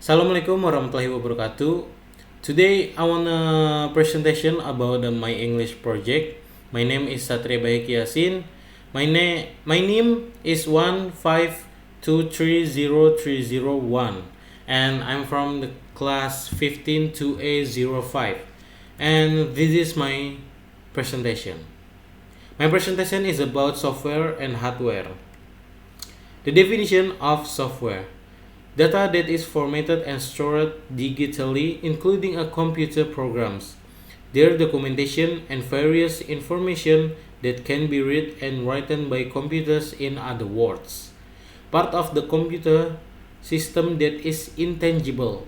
Assalamualaikum warahmatullahi wabarakatuh. Today I wanna presentation about my English project. My name is Satria Baik Yasin. My name is 1523031 and I'm from the class 15-2A05 and this is my presentation. My presentation is about software and hardware. The definition of software: data that is formatted and stored digitally, including a computer programs, their documentation, and various information that can be read and written by computers. In other words, part of the computer system that is intangible.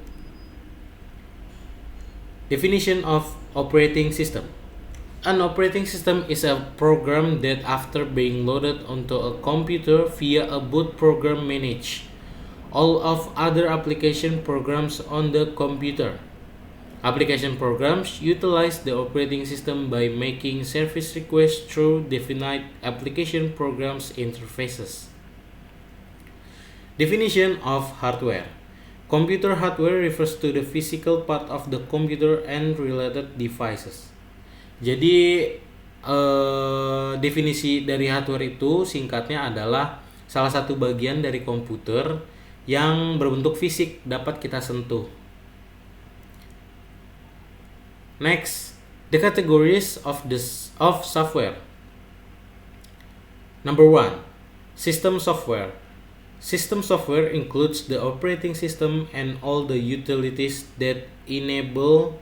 Definition of operating system: an operating system is a program that, after being loaded onto a computer via a boot program, manage all of other application programs on the computer. Application programs utilize the operating system by making service requests through definite application programs interfaces. Definition of hardware: computer hardware refers to the physical part of the computer and related devices. Jadi definisi dari hardware itu singkatnya adalah salah satu bagian dari komputer yang berbentuk fisik dapat kita sentuh. Next, the categories of software. Number 1, system software. System software includes the operating system and all the utilities that enable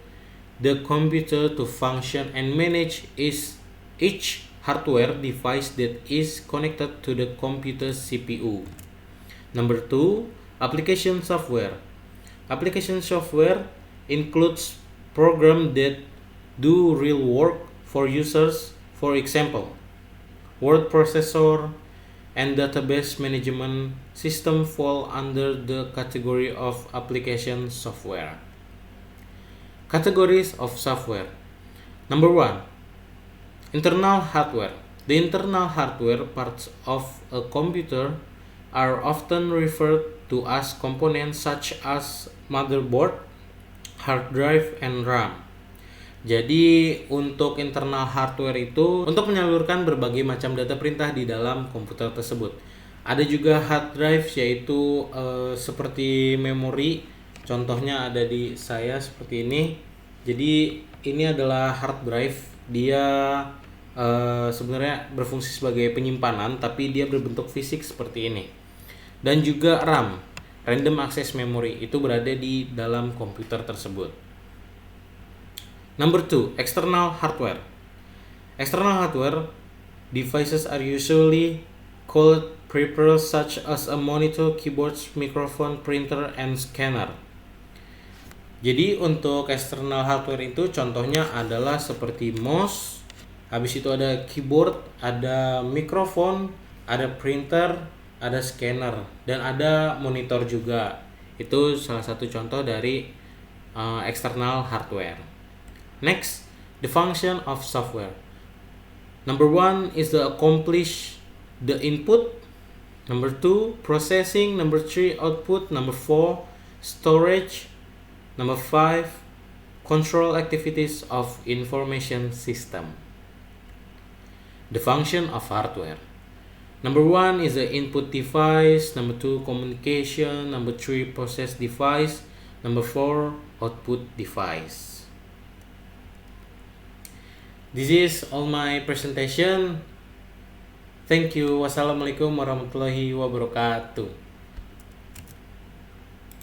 the computer to function and manage each hardware device that is connected to the computer CPU. Number 2, application software. Application software includes programs that do real work for users. For example, word processor and database management system fall under the category of application software. Categories of software. Number 1, internal hardware. The internal hardware parts of a computer are often referred to as components such as motherboard, hard drive, and RAM. Jadi untuk internal hardware itu untuk menyalurkan berbagai macam data perintah di dalam komputer tersebut. Ada juga hard drive, yaitu seperti memori. Contohnya ada di saya seperti ini. Jadi ini adalah hard drive. Dia sebenarnya berfungsi sebagai penyimpanan, tapi dia berbentuk fisik seperti ini. Dan juga RAM, random access memory, itu berada di dalam komputer tersebut. Number 2, external hardware. External hardware devices are usually called peripherals such as a monitor, keyboard, microphone, printer, and scanner. Jadi untuk external hardware itu contohnya adalah seperti mouse, habis itu ada keyboard, ada mikrofon, ada printer, ada scanner, dan ada monitor juga. Itu salah satu contoh dari external hardware. Next, the function of software. Number 1 is to accomplish the input. Number 2, processing. Number 3, output. Number 4, storage. Number 5, control activities of information system. The function of hardware. Number 1 is the input device. Number 2, communication. Number 3, process device. Number 4, output device. This is all my presentation. Thank you. Wassalamualaikum warahmatullahi wabarakatuh.